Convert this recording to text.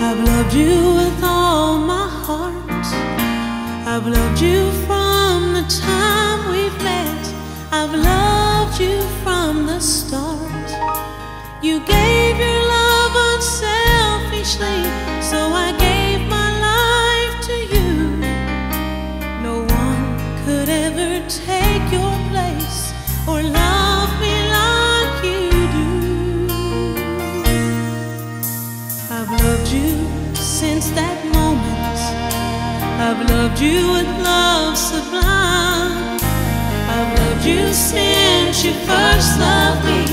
I've loved you with all my heart. I've loved you from the time we've met. I've loved you from the start. You gave your love unselfishly, so I gave my life to you. No one could ever take your place or love me like you do. I've loved you since that moment. I've loved you with love sublime. I've loved you since you first loved me.